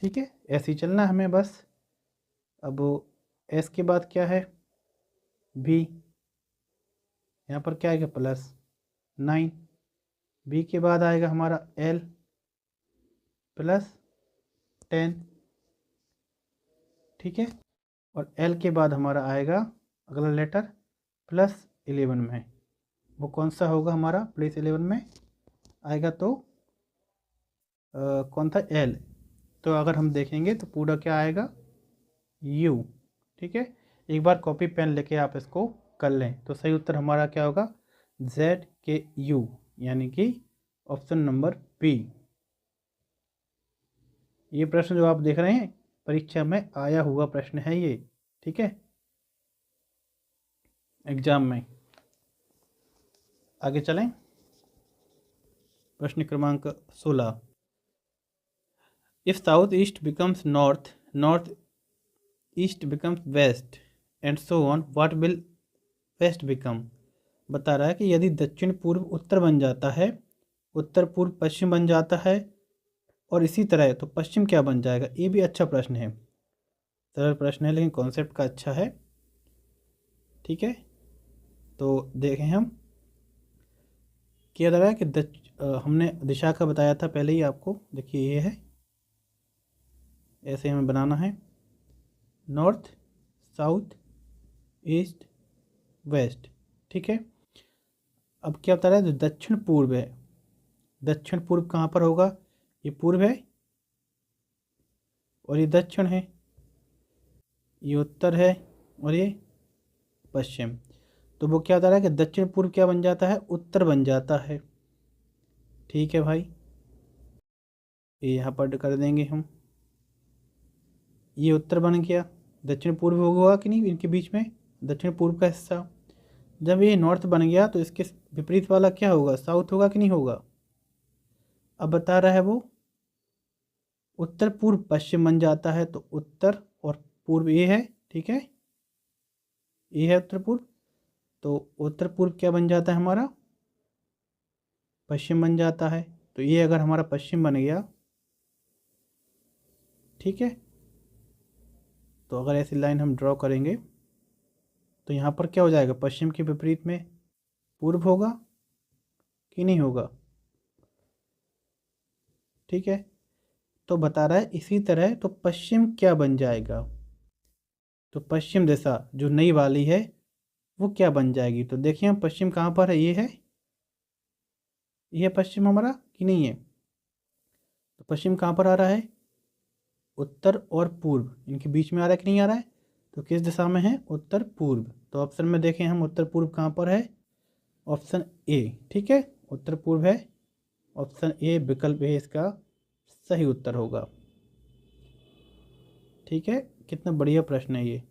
ठीक है। ऐसे ही चलना है हमें बस। अब S के बाद क्या है, B, यहाँ पर क्या आएगा, +9। B के बाद आएगा हमारा L, +10, ठीक है। और L के बाद हमारा आएगा अगला लेटर +11 में, वो कौन सा होगा हमारा, +11 में आएगा तो कौन था, L। तो अगर हम देखेंगे तो पूरा क्या आएगा, U, ठीक है। एक बार कॉपी पेन लेके आप इसको कर लें तो सही उत्तर हमारा क्या होगा, ZKU, यानी कि ऑप्शन नंबर B। ये प्रश्न जो आप देख रहे हैं परीक्षा में आया हुआ प्रश्न है ये, ठीक है, एग्जाम में। आगे चलें, प्रश्न क्रमांक 16, if south east becomes north, north east becomes west and so on, what will west become. बता रहा है कि यदि दक्षिण पूर्व उत्तर बन जाता है, उत्तर पूर्व पश्चिम बन जाता है, और इसी तरह तो पश्चिम क्या बन जाएगा। ये भी अच्छा प्रश्न है, सरल प्रश्न है लेकिन कॉन्सेप्ट का अच्छा है। ठीक है, तो देखें हम किया जा रहा है कि हमने दिशा का बताया था पहले ही आपको। देखिए ये है, ऐसे हमें बनाना है, नॉर्थ, साउथ, ईस्ट, वेस्ट। ठीक है, अब क्या बता रहा है, जो दक्षिण पूर्व है, दक्षिण पूर्व कहाँ पर होगा, ये पूर्व है और ये दक्षिण है, ये उत्तर है और ये पश्चिम। तो वो क्या बता रहा है कि दक्षिण पूर्व क्या बन जाता है, उत्तर बन जाता है। ठीक है भाई, ये यहाँ पर कर देंगे हम, ये उत्तर बन गया। दक्षिण पूर्व होगा कि नहीं इनके बीच में, दक्षिण पूर्व का हिस्सा। जब ये नॉर्थ बन गया तो इसके विपरीत वाला क्या होगा, साउथ होगा कि नहीं होगा। अब बता रहा है वो उत्तर पूर्व पश्चिम बन जाता है, तो उत्तर और पूर्व ये है। ठीक है, ये है उत्तर पूर्व, तो उत्तर पूर्व क्या बन जाता है हमारा, पश्चिम बन जाता है। तो ये अगर हमारा पश्चिम बन गया, ठीक है, तो अगर ऐसी लाइन हम ड्रॉ करेंगे तो यहाँ पर क्या हो जाएगा, पश्चिम के विपरीत में पूर्व होगा कि नहीं होगा। ठीक है, तो बता रहा है इसी तरह तो पश्चिम क्या बन जाएगा, तो पश्चिम दिशा जो नई वाली है वो क्या बन जाएगी। तो देखिए हम पश्चिम कहाँ पर है, ये है, ये है पश्चिम हमारा कि नहीं है। तो पश्चिम कहाँ पर आ रहा है, उत्तर और पूर्व इनके बीच में आ रहा है कि नहीं आ रहा है। तो किस दिशा में है, उत्तर पूर्व। तो ऑप्शन में देखें हम उत्तर पूर्व कहाँ पर है, ऑप्शन ए। ठीक है, उत्तर पूर्व है, ऑप्शन ए विकल्प ए इसका सही उत्तर होगा। ठीक है, कितना बढ़िया प्रश्न है ये।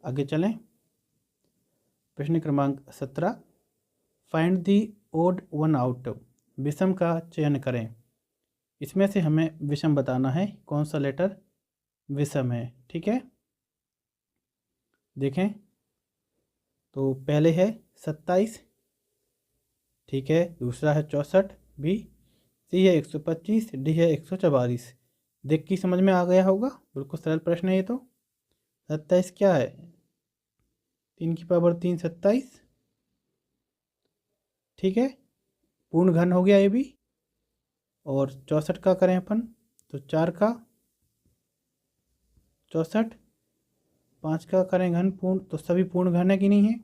आगे चलें, प्रश्न क्रमांक 17, find the odd one out, विषम का चयन करें। इसमें से हमें विषम बताना है, कौन सा लेटर विषम है। ठीक है, देखें तो पहले है 27, ठीक है, दूसरा है 64 बी, सी है 125, डी है 144। देख के समझ में आ गया होगा, बिल्कुल सरल प्रश्न है ये तो। 27 क्या है, 3 की पावर 3 27। ठीक है, पूर्ण घन हो गया ये भी। और 64 का करें अपन तो 4 का 64, 5 का करें घन पूर्ण, तो सभी पूर्ण घन है कि नहीं है।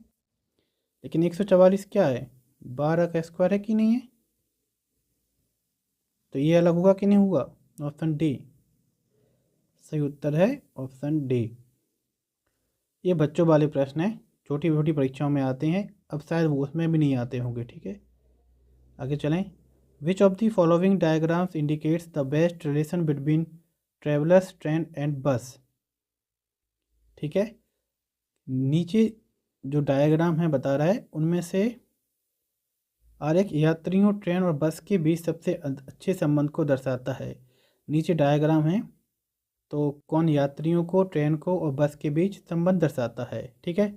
लेकिन 144 क्या है, 12 का स्क्वायर है कि नहीं है। तो ये अलग होगा कि नहीं होगा, ऑप्शन डी सही उत्तर है, ऑप्शन डी। ये बच्चों वाले प्रश्न हैं, छोटी छोटी परीक्षाओं में आते हैं, अब शायद वो उसमें भी नहीं आते होंगे। ठीक है, आगे चलें, which of the following diagrams indicates the best relation between travellers train and बस। ठीक है, नीचे जो डायग्राम है बता रहा है उनमें से आरेख यात्रियों ट्रेन और बस के बीच सबसे अच्छे संबंध को दर्शाता है। नीचे डायग्राम है, तो कौन यात्रियों को, ट्रेन को और बस के बीच संबंध दर्शाता है। ठीक है,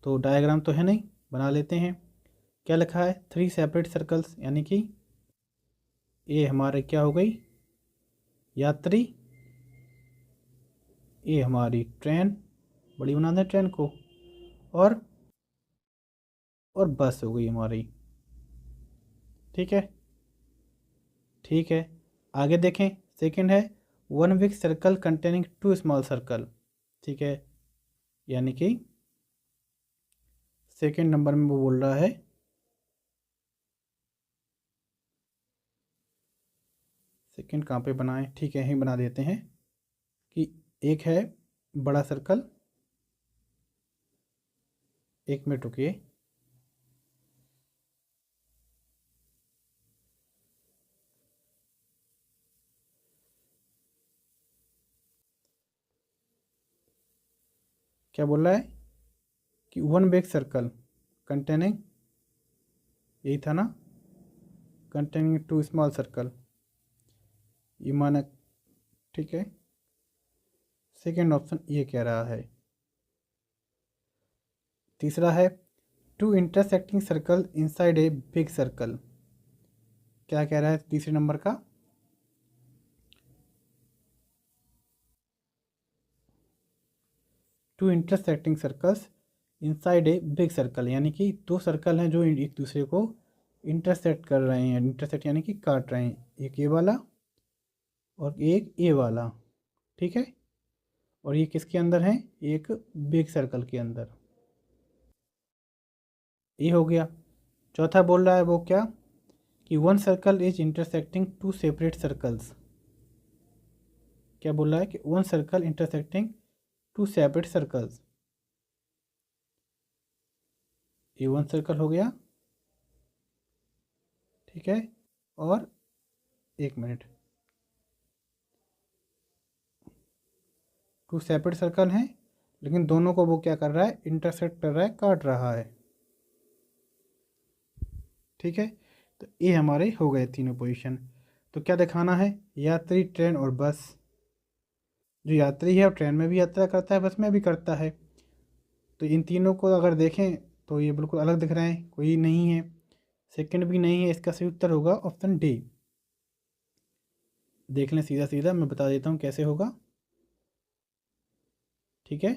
तो डायग्राम तो है नहीं, बना लेते हैं। क्या लिखा है, 3 सेपरेट सर्कल्स, यानी कि ये हमारे क्या हो गई, यात्री, ये हमारी ट्रेन, बड़ी बना दें ट्रेन को, और बस हो गई हमारी। ठीक है, ठीक है, आगे देखें, सेकंड है one big circle containing 2 small circle. ठीक है, यानी कि सेकंड नंबर में वो बोल रहा है, सेकंड कहाँ पे बनाएं, ठीक है यहीं बना देते हैं, कि एक है बड़ा सर्कल, एक मिनट रुकिए, क्या बोल रहा है कि वन बिग सर्कल कंटेनिंग, यही था ना, कंटेनिंग 2 स्मॉल सर्कल, ये माना। ठीक है, सेकेंड ऑप्शन ये कह रहा है। तीसरा है 2 intersecting circle inside a big circle. क्या कह रहा है तीसरे नंबर का, two intersecting circles inside a big circle, यानी कि दो सर्कल हैं जो एक दूसरे को इंटरसेक्ट कर रहे हैं, इंटरसेक्ट यानी कि काट रहे हैं, एक ये वाला और एक ये वाला, ठीक है। और ये किसके अंदर है, एक बिग सर्कल के अंदर, ये हो गया। चौथा बोल रहा है वो क्या, कि one circle is intersecting two separate circles, क्या बोल रहा है कि one circle intersecting two separate circles, ये वन सर्कल हो गया, ठीक है। और एक मिनट, टू सेपरेट सर्कल हैं लेकिन दोनों को वो क्या कर रहा है, इंटरसेक्ट कर रहा है, काट रहा है, ठीक है। तो ये हमारे हो गए तीनों पोजीशन। तो क्या दिखाना है, यात्री, ट्रेन और बस। जो यात्री है वो ट्रेन में भी यात्रा करता है, बस में भी करता है। तो इन तीनों को अगर देखें तो ये बिल्कुल अलग दिख रहे हैं, कोई नहीं है, सेकंड भी नहीं है, इसका सही उत्तर होगा ऑप्शन डी। देख लें सीधा सीधा, मैं बता देता हूँ कैसे होगा, ठीक है।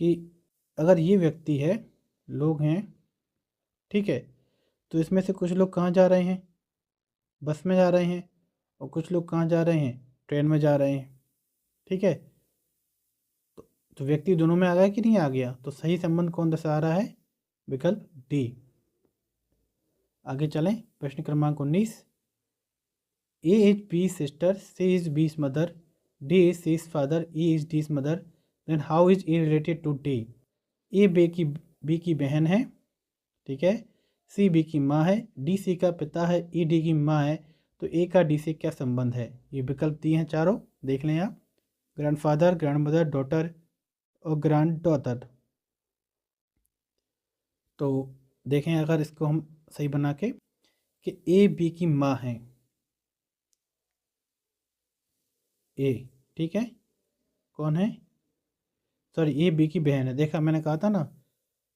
कि अगर ये व्यक्ति है, लोग हैं, ठीक है, तो इसमें से कुछ लोग कहाँ जा रहे हैं, बस में जा रहे हैं, और कुछ लोग कहाँ जा रहे हैं, ट्रेन में जा रहे हैं, ठीक है। तो व्यक्ति दोनों में आ गया कि नहीं आ गया, तो सही संबंध कौन दर्शा रहा है, विकल्प डी। आगे चलें, प्रश्न क्रमांक 19। A is B sister, C is B's mother, D is C's father, E is D's mother, then how is A related to D. A B की बहन है, ठीक है, सी बी की माँ है, डी सी का पिता है, ई डी की माँ है, तो ए का डी से क्या संबंध है। ये विकल्प दिए हैं चारों, देख लें आप, ग्रैंडफादर, ग्रैंडमदर, डॉटर और ग्रैंड डॉटर। तो देखें अगर इसको हम सही बना के, कि ए बी की माँ है, ए, ठीक है, कौन है, सॉरी ए बी की बहन है। देखा, मैंने कहा था ना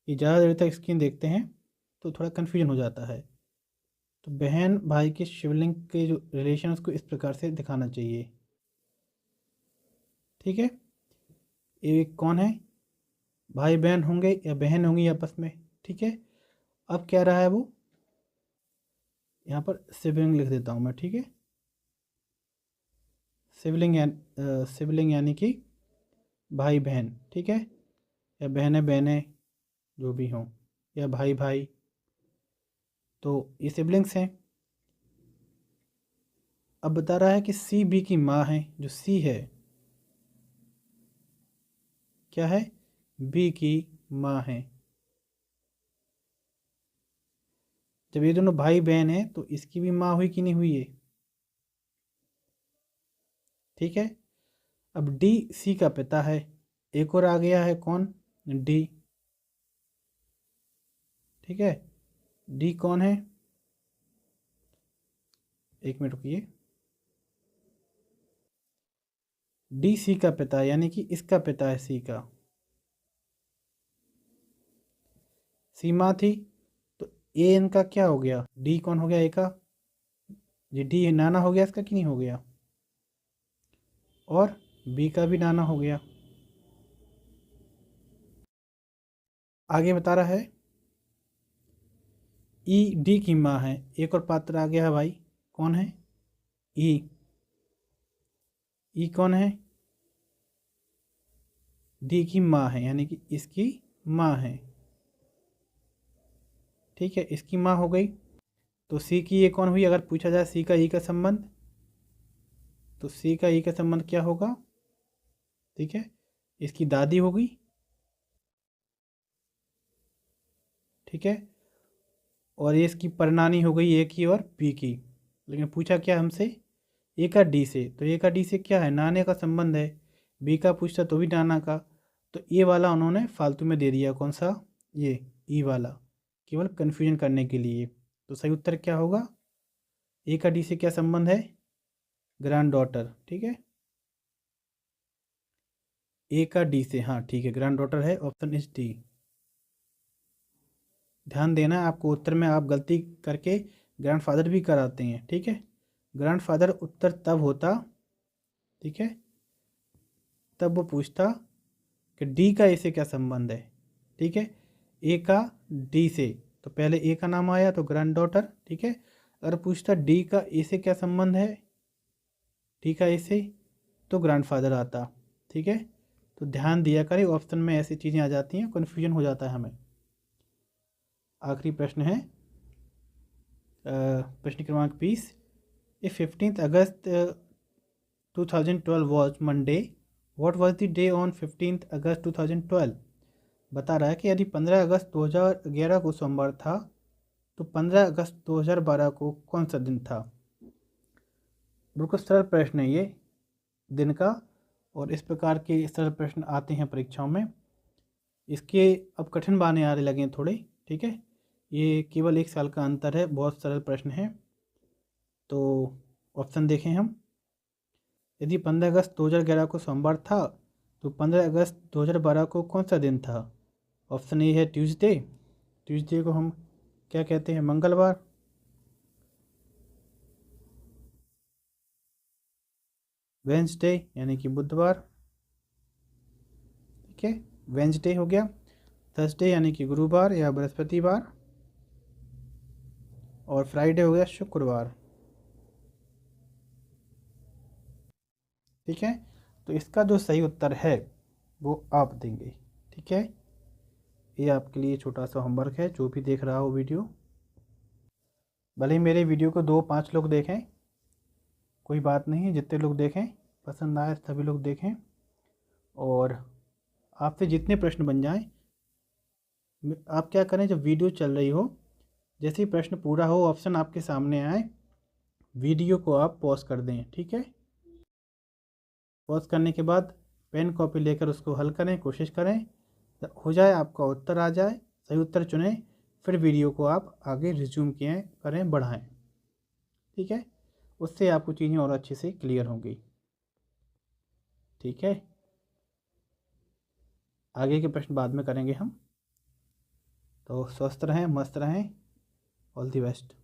कि ज़्यादा देर तक स्क्रीन देखते हैं तो थोड़ा कन्फ्यूजन हो जाता है। तो बहन भाई के शिवलिंग के जो रिलेशन उसको इस प्रकार से दिखाना चाहिए, ठीक है। ये कौन है, भाई बहन होंगे या बहन होंगी आपस में, ठीक है। अब क्या रहा है वो, यहाँ पर सिबलिंग लिख देता हूँ मैं, ठीक है। सिबलिंग यानी कि भाई बहन, ठीक है, या बहनें बहनें जो भी हों, या भाई भाई, तो ये सिबलिंग्स हैं। अब बता रहा है कि सी बी की माँ है, जो सी है क्या है, बी की माँ है। जब ये दोनों भाई बहन हैं तो इसकी भी माँ हुई कि नहीं हुई है, ठीक है। अब डी सी का पिता है, एक और आ गया है कौन, डी, ठीक है। डी कौन है, एक मिनट रुकिए, डी सी का पिता यानी कि इसका पिता है, सी का, सी माँ थी, तो ए इनका क्या हो गया, डी कौन हो गया, ए का, जी डी नाना हो गया इसका कि नहीं हो गया, और बी का भी नाना हो गया। आगे बता रहा है ई डी की माँ है, एक और पात्र आ गया है भाई, कौन है, ई, ई कौन है, डी की माँ है यानी कि इसकी माँ है, ठीक है, इसकी माँ हो गई। तो सी की ये कौन हुई, अगर पूछा जाए सी का ई का संबंध, तो सी का ई का संबंध क्या होगा, ठीक है, इसकी दादी हो गई, ठीक है। और ये इसकी परनानी हो गई, ए की और बी की। लेकिन पूछा क्या हमसे, ए का डी से, तो ए का डी से क्या है, नाने का संबंध है, बी का पूछता तो भी नाना का, तो ये वाला उन्होंने फालतू में दे दिया, कौन सा, ये ई वाला, केवल कन्फ्यूजन करने के लिए। तो सही उत्तर क्या होगा, ए का डी से क्या संबंध है, ग्रैंड डॉटर, ठीक है, ए का डी से, हाँ ठीक है, ग्रैंड डॉटर है, ऑप्शन इज डी। ध्यान देना है आपको, उत्तर में आप गलती करके ग्रैंडफादर भी कराते हैं, ठीक है। ग्रैंडफादर उत्तर तब होता, ठीक है, तब वो पूछता कि डी का ए से क्या संबंध है, ठीक है। ए का डी से, तो पहले ए का नाम आया तो ग्रैंड डॉटर, ठीक है। अगर पूछता डी का ए से क्या संबंध है, डी का ए से, तो ग्रैंडफादर आता, ठीक है। तो ध्यान दिया करें, ऑप्शन में ऐसी चीज़ें आ जाती हैं, कन्फ्यूजन हो जाता है हमें। आखिरी प्रश्न है प्रश्न क्रमांक 20। If 15 August 2012 was Monday, what was the day on 15 अगस्त 2012। बता रहा है कि यदि 15 अगस्त 2011 को सोमवार था तो 15 अगस्त 2012 को कौन सा दिन था। बिल्कुल सरल प्रश्न है ये दिन का, और इस प्रकार के सरल प्रश्न आते हैं परीक्षाओं में। इसके अब कठिन बाने आने लगे हैं थोड़े, ठीक है। ये केवल 1 साल का अंतर है, बहुत सरल प्रश्न है। तो ऑप्शन देखें हम। यदि 15 अगस्त 2011 को सोमवार था तो 15 अगस्त 2012 को कौन सा दिन था। ऑप्शन ए है ट्यूसडे। ट्यूसडे को हम क्या कहते हैं, मंगलवार। वेंसडे यानी कि बुधवार, ठीक है, वेंसडे हो गया। थर्सडे यानी कि गुरुवार या बृहस्पतिवार, और फ्राइडे हो गया शुक्रवार, ठीक है। तो इसका जो सही उत्तर है वो आप देंगे, ठीक है। ये आपके लिए छोटा सा होमवर्क है, जो भी देख रहा हो वीडियो, भले ही मेरे वीडियो को 2-5 लोग देखें, कोई बात नहीं, जितने लोग देखें, पसंद आए सभी लोग देखें, और आपसे जितने प्रश्न बन जाएं, आप क्या करें, जब वीडियो चल रही हो, जैसे ही प्रश्न पूरा हो, ऑप्शन आपके सामने आए, वीडियो को आप पॉज कर दें, ठीक है। पॉज करने के बाद पेन कॉपी लेकर उसको हल करें, कोशिश करें हो जाए, आपका उत्तर आ जाए, सही उत्तर चुनें, फिर वीडियो को आप आगे रिज्यूम किए करें, बढ़ाएं, ठीक है। उससे आपको चीज़ें और अच्छे से क्लियर होंगी, ठीक है। आगे के प्रश्न बाद में करेंगे हम। तो स्वस्थ रहें, मस्त रहें, ऑल दी बेस्ट।